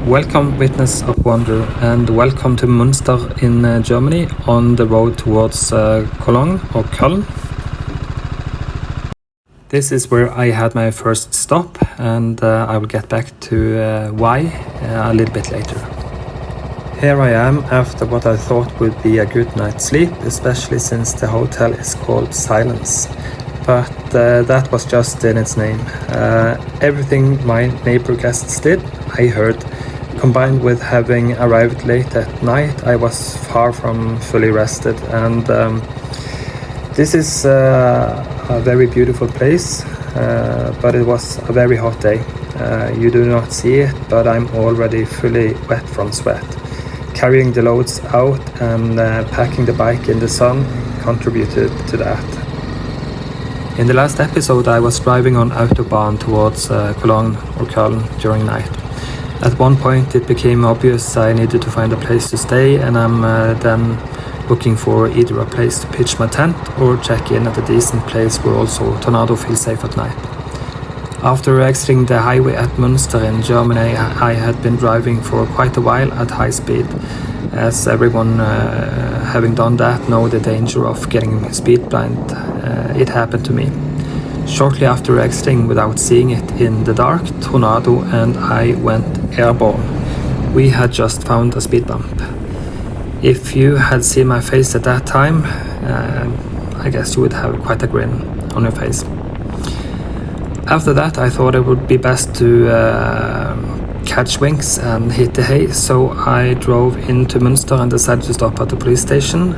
Welcome, witness of wonder, and welcome to Münster in Germany on the road towards Cologne or Köln. This is where I had my first stop, and I will get back to why a little bit later. Here I am after what I thought would be a good night's sleep, especially since the hotel is called Silence. But that was just in its name. Everything my neighbor guests did, I heard. Combined with having arrived late at night, I was far from fully rested. And this is a very beautiful place, but it was a very hot day. You do not see it, but I'm already fully wet from sweat. Carrying the loads out and packing the bike in the sun contributed to that. In the last episode, I was driving on Autobahn towards Cologne or Köln during night. At one point, it became obvious I needed to find a place to stay, and I'm then looking for either a place to pitch my tent or check in at a decent place where also Tornado feels safe at night. After exiting the highway at Munster in Germany, I had been driving for quite a while at high speed. As everyone having done that know the danger of getting speed blind, it happened to me. Shortly after exiting without seeing it in the dark, Tornado and I went airborne. We had just found a speed bump. If you had seen my face at that time, I guess you would have quite a grin on your face. After that, I thought it would be best to catch wings and hit the hay, so I drove into Münster and decided to stop at the police station,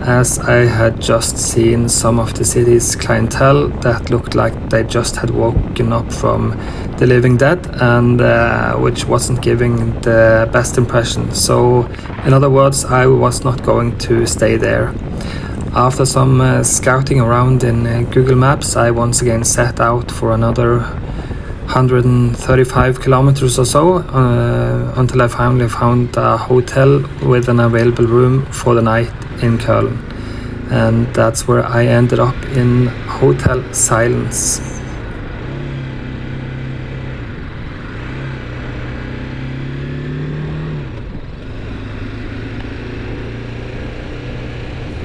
as I had just seen some of the city's clientele that looked like they just had woken up from the living dead, and which wasn't giving the best impression. So, in other words, I was not going to stay there. After some scouting around in Google Maps, I once again set out for another 135 kilometers or so until I finally found a hotel with an available room for the night in Köln. And that's where I ended up, in Hotel Silence.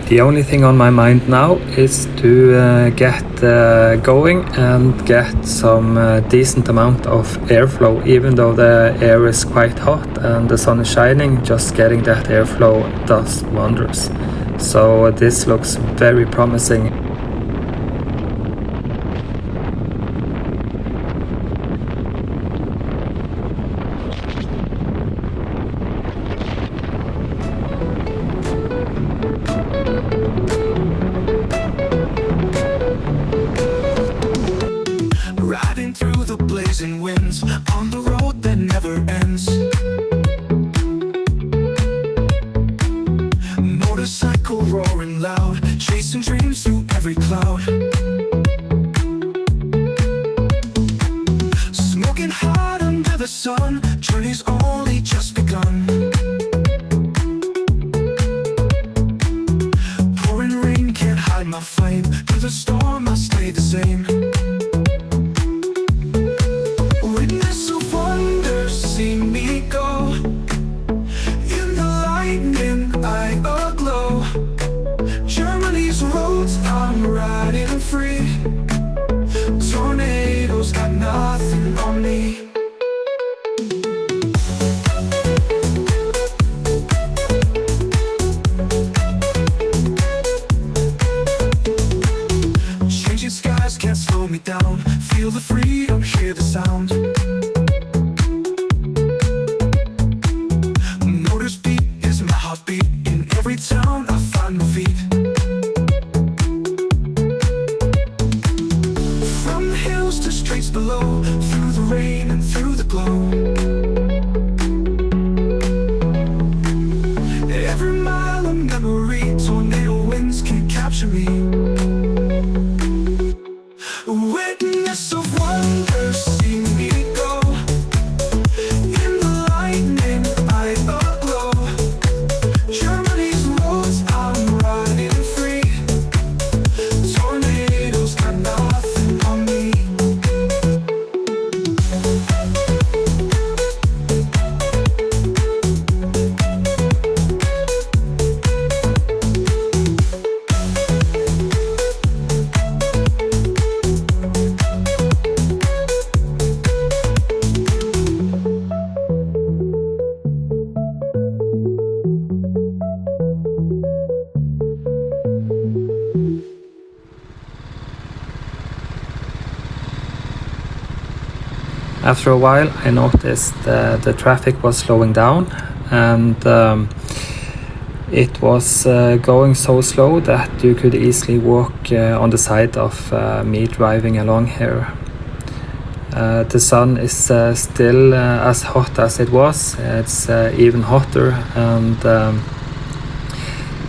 The only thing on my mind now is to get going and get some decent amount of airflow. Even though the air is quite hot and the sun is shining, just getting that airflow does wonders. So this looks very promising. Riding through the blazing winds on the road that never ends. Motorcycle roaring loud, chasing dreams through every After a while I noticed the traffic was slowing down, and it was going so slow that you could easily walk on the side of me driving along here. The sun is still as hot as it was. It's even hotter, and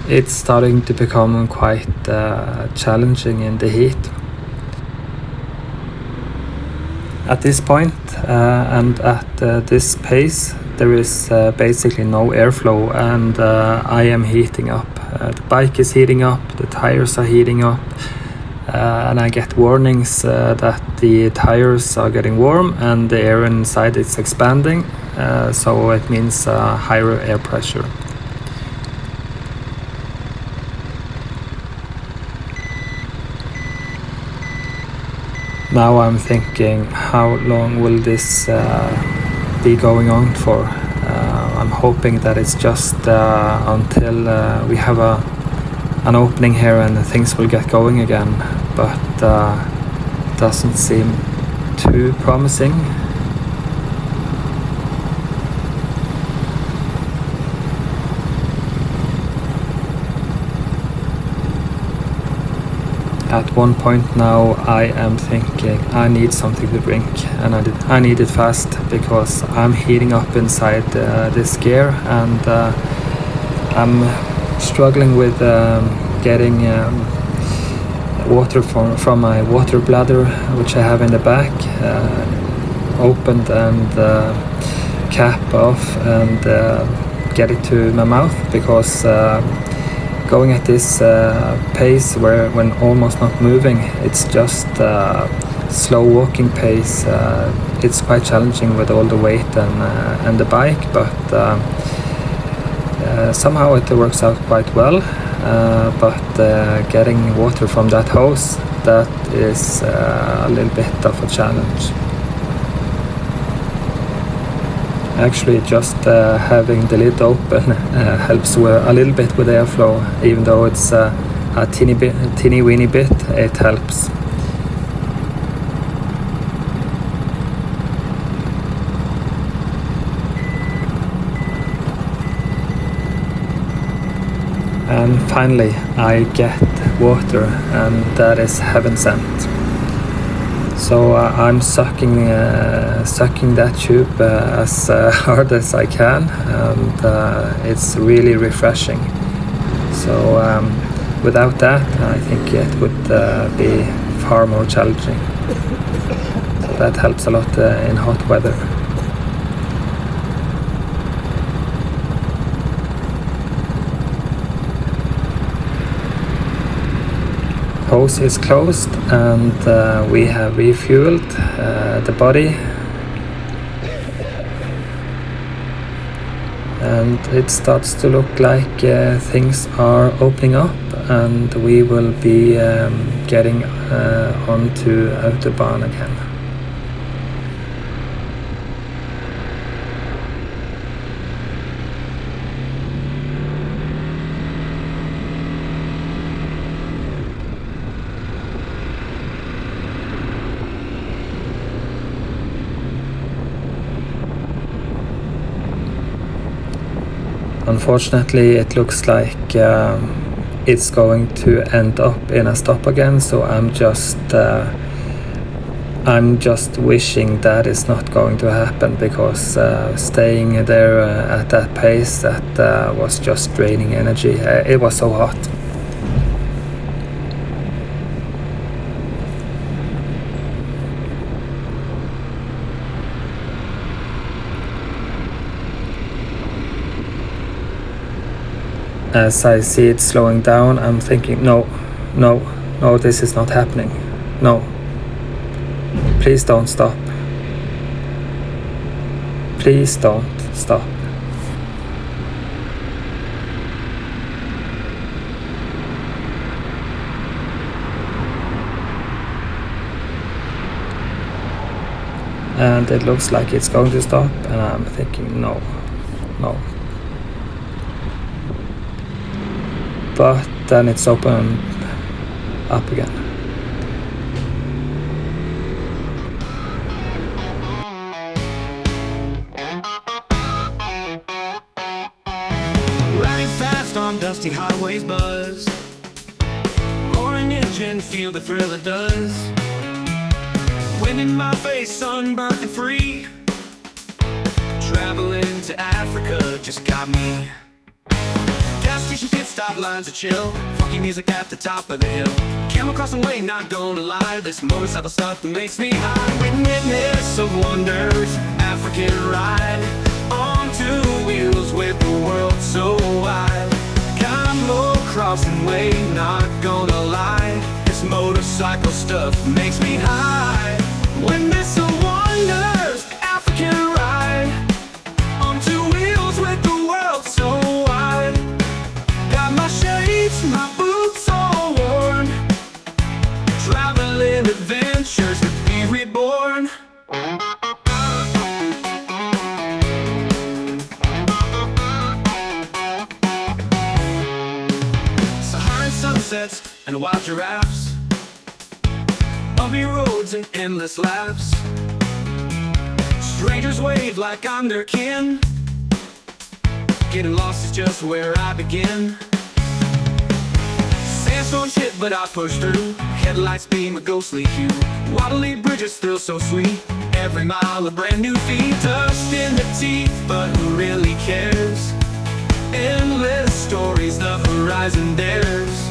it's starting to become quite challenging in the heat. At this point and at this pace, there is basically no airflow, and I am heating up. The bike is heating up, the tires are heating up, and I get warnings that the tires are getting warm and the air inside is expanding, so it means higher air pressure. Now I'm thinking, how long will this be going on for? I'm hoping that it's just until we have an opening here and things will get going again, but doesn't seem too promising. At one point now I am thinking I need something to drink, and I need it fast because I'm heating up inside this gear, and I'm struggling with getting water from my water bladder, which I have in the back, opened and cap off and get it to my mouth, because going at this pace when almost not moving, it's just slow walking pace. It's quite challenging with all the weight and the bike, but somehow it works out quite well. But getting water from that hose, that is a little bit of a challenge. Actually, just having the lid open helps a little bit with airflow, even though it's a teeny weeny bit, it helps. And finally I get water, and that is heaven sent. So I'm sucking that tube as hard as I can, and it's really refreshing. So without that, I think it would be far more challenging. So that helps a lot in hot weather. Hose is closed, and we have refueled the body, and it starts to look like things are opening up, and we will be getting onto Autobahn again. Unfortunately, it looks like it's going to end up in a stop again, so I'm just wishing that is not going to happen, because staying there at that pace, that was just draining energy. It was so hot. As I see it slowing down, I'm thinking, no, this is not happening. No. Please don't stop. Please don't stop. And it looks like it's going to stop, and I'm thinking, no. But then it's opened up again. on dusty highways buzz. Roaring engine, feel the thrill it does. Wind in my face, sunburned and free. Traveling to Africa just got me. Gas station pit stop lines are chill. Funky music at the top of the hill. Camel crossing way, not gonna lie. This motorcycle stuff makes me high. Witness of wonders, African ride. On two wheels with the world so wide. Camel crossing way, not gonna lie. This motorcycle stuff makes me high. Witness of wonders, African ride. On two wheels with the world so wide. Got my shades, my boots all worn. Traveling adventures to be reborn. Saharan sunsets and wild giraffes. Bumpy roads and endless laps. Strangers wave like I'm their kin. Getting lost is just where I begin. Sandstone shit, but I push through. Headlights beam a ghostly hue. Waddly bridges feel so sweet. Every mile a brand new feat. Dust in the teeth, but who really cares? Endless stories the horizon dares.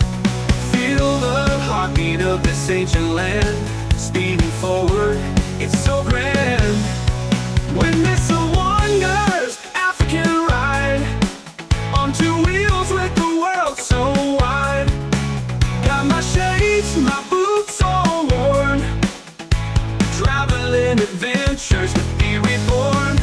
Feel the heartbeat of this ancient land. Speeding forward, it's so grand. Witness the wonders, African ride. On two wheels with the world so wide. Got my shades, my boots all worn. Traveling adventures to be reborn.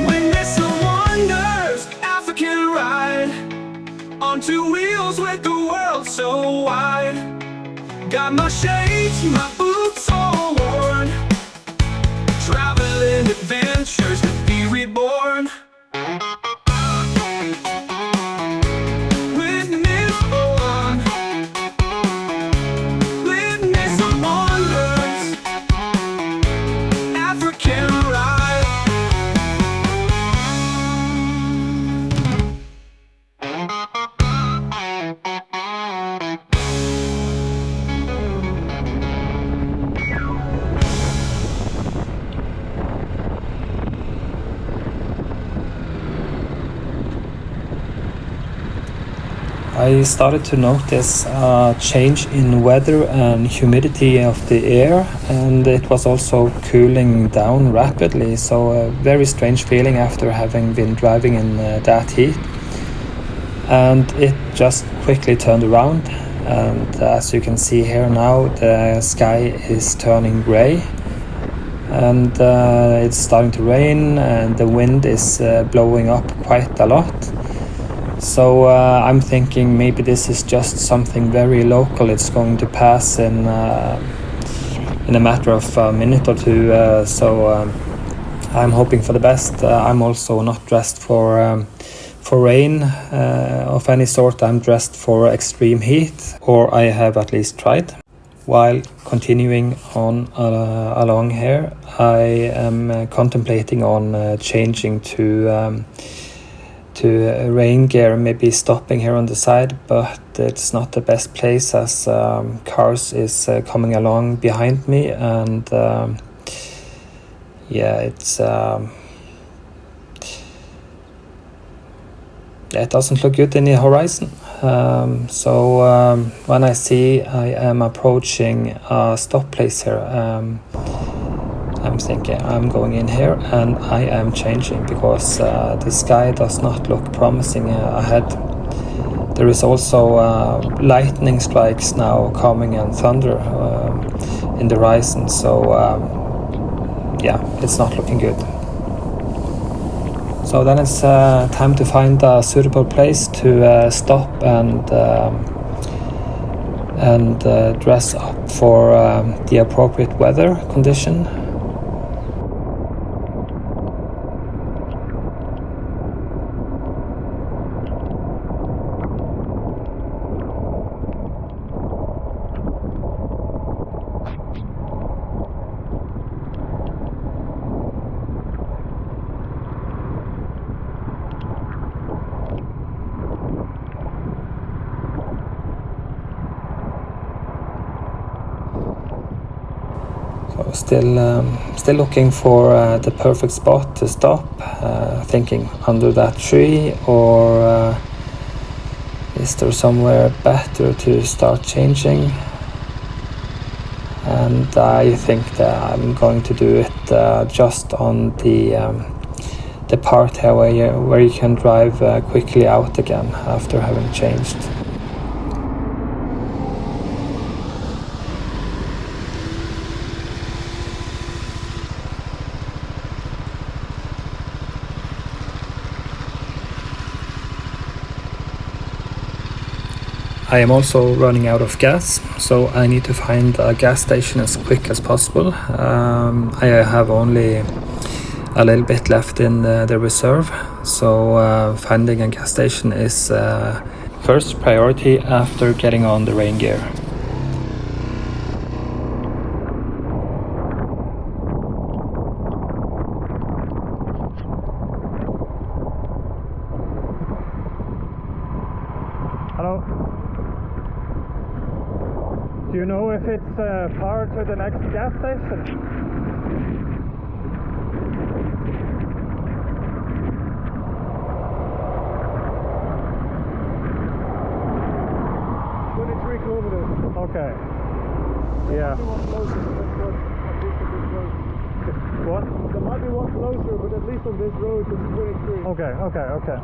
Witness the wonders, African ride. On two wheels with the world so wide. Got my shades, my boots all worn. Traveling adventures to be reborn. Witness one. Witness the wonders, African ride. I started to notice a change in weather and humidity of the air, and it was also cooling down rapidly, so a very strange feeling after having been driving in that heat. And it just quickly turned around, and as you can see here now, the sky is turning gray, and it's starting to rain, and the wind is blowing up quite a lot. So I'm thinking maybe this is just something very local. It's going to pass in a matter of a minute or two. So I'm hoping for the best. I'm also not dressed for rain of any sort. I'm dressed for extreme heat, or I have at least tried. While continuing on along here, I am contemplating on changing to rain gear, maybe stopping here on the side, but it's not the best place as cars is coming along behind me, and yeah, it's it doesn't look good in the horizon. So when I see I am approaching a stop place here, I'm thinking I'm going in here and I am changing, because the sky does not look promising ahead. There is also lightning strikes now coming and thunder in the horizon, so yeah, it's not looking good. So then it's time to find a suitable place to stop and dress up for the appropriate weather condition. still looking for the perfect spot to stop, thinking under that tree, or is there somewhere better to start changing? And I think that I'm going to do it just on the part here where you can drive quickly out again after having changed. I am also running out of gas, so I need to find a gas station as quick as possible. I have only a little bit left in the reserve, so finding a gas station is first priority after getting on the rain gear. Hello. Do you know if it's far to the next gas station? Okay. Yeah. What? There might be one closer, but at least on this road it's 23. Okay.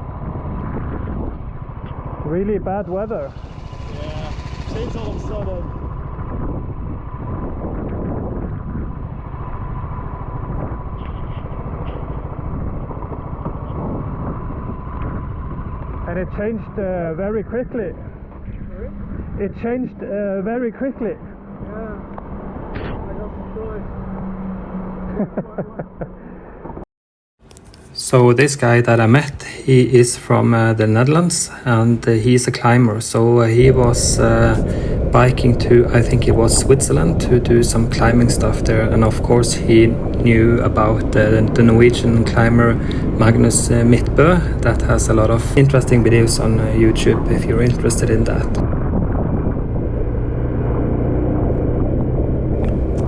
Really bad weather. Yeah. Changed all of a sudden. And it changed very quickly. Sorry? It changed very quickly. Yeah. I got some choice. So this guy that I met, he is from the Netherlands, and he's a climber. So he was biking to, I think it was Switzerland, to do some climbing stuff there. And of course he knew about the Norwegian climber Magnus Midtbø, that has a lot of interesting videos on YouTube if you're interested in that.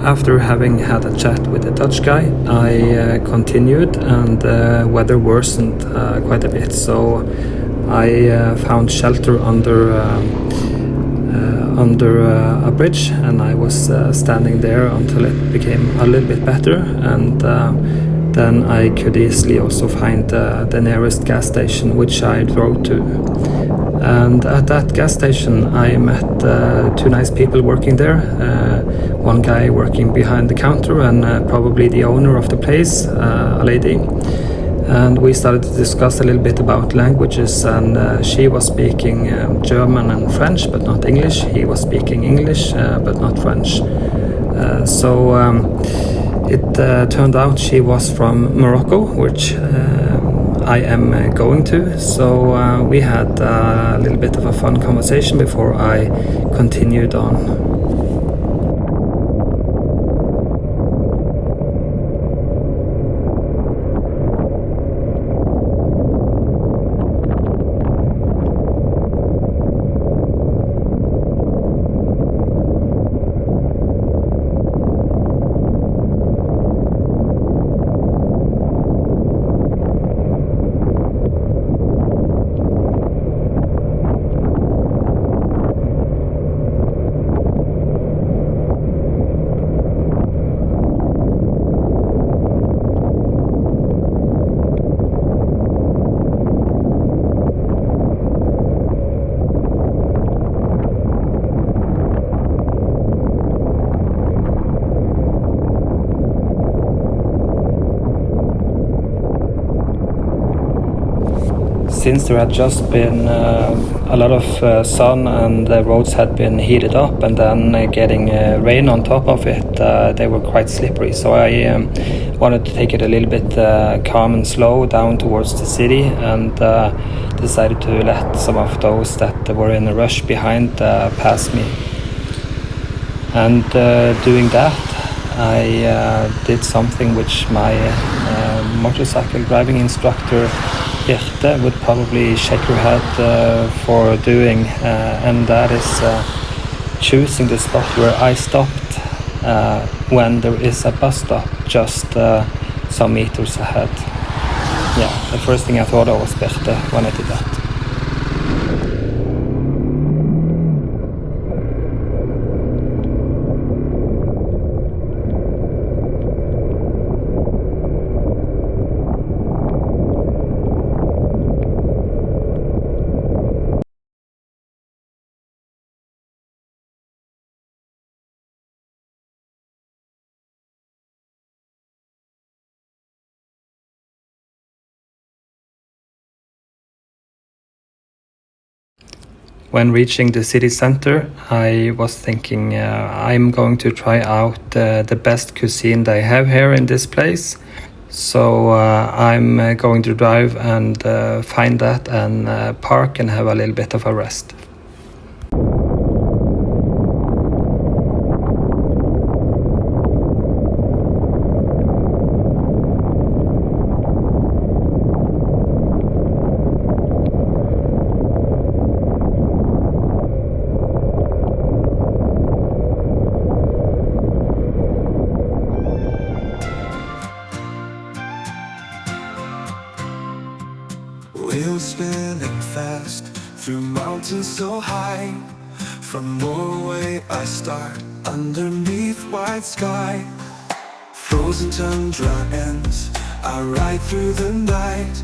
After having had a chat with the Dutch guy, I continued, and the weather worsened quite a bit. So I found shelter under a bridge, and I was standing there until it became a little bit better, and then I could easily also find the nearest gas station, which I drove to. And at that gas station I met two nice people working there, one guy working behind the counter and probably the owner of the place, a lady. And we started to discuss a little bit about languages, and she was speaking German and French but not English. He was speaking English but not French. So it turned out she was from Morocco, which I am going to. So we had a little bit of a fun conversation before I continued on. Since there had just been a lot of sun and the roads had been heated up, and then getting rain on top of it, they were quite slippery. So I wanted to take it a little bit calm and slow down towards the city, and decided to let some of those that were in a rush behind pass me. And doing that, I did something which my motorcycle driving instructor Birte would probably shake her head for doing, and that is choosing the spot where I stopped when there is a bus stop just some meters ahead. Yeah, the first thing I thought of was Birte when I did that. When reaching the city center, I was thinking I'm going to try out the best cuisine they have here in this place. So I'm going to drive and find that and park and have a little bit of a rest. Wheels spinning fast through mountains so high. From Norway I start underneath white sky. Frozen tundra ends, I ride through the night.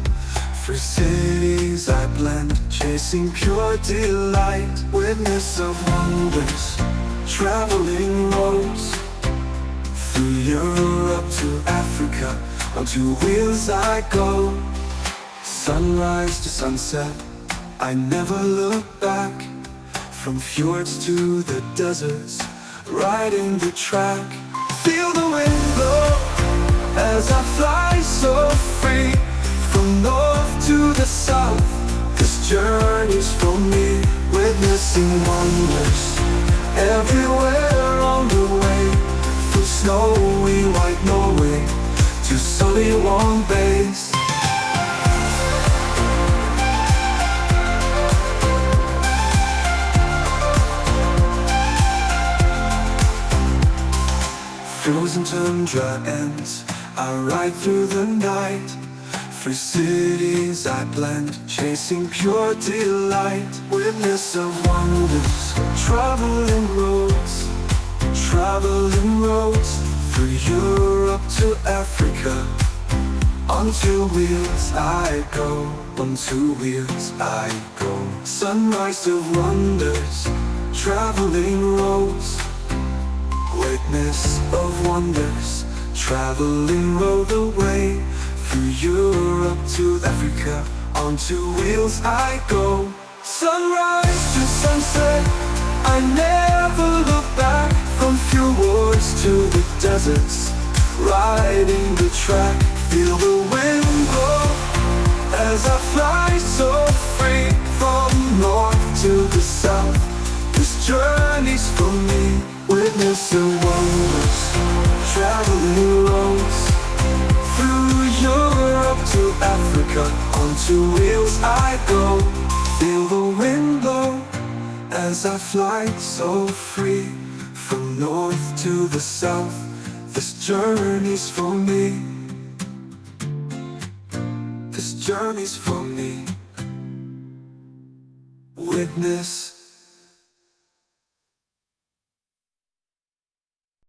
Through cities I blend, chasing pure delight. Witness of wonders, traveling roads. Through Europe to Africa, on two wheels I go. Sunrise to sunset, I never look back. From fjords to the deserts, riding the track. Feel the wind blow as I fly so free. From north to the south, this journey's for me. Witnessing wonders everywhere on the way. Through snowy white Norway to sully warm bays. Frozen tundra ends, I ride through the night. Through cities I blend, chasing pure delight. Witness of wonders, traveling roads. Traveling roads, through Europe to Africa. On two wheels I go, on two wheels I go. Sunrise of wonders, traveling roads. Witness of wonders, traveling road the way. Through Europe to Africa, on two wheels I go. Sunrise to sunset, I never look back. From fjords to the deserts, riding the track. Feel the wind blow as I fly so free. From north to the south, this journey's for me. Witness the wonders, traveling roads. Through Europe to Africa, on two wheels I go. Feel the wind blow as I fly so free. From north to the south, this journey's for me. This journey's for me. Witness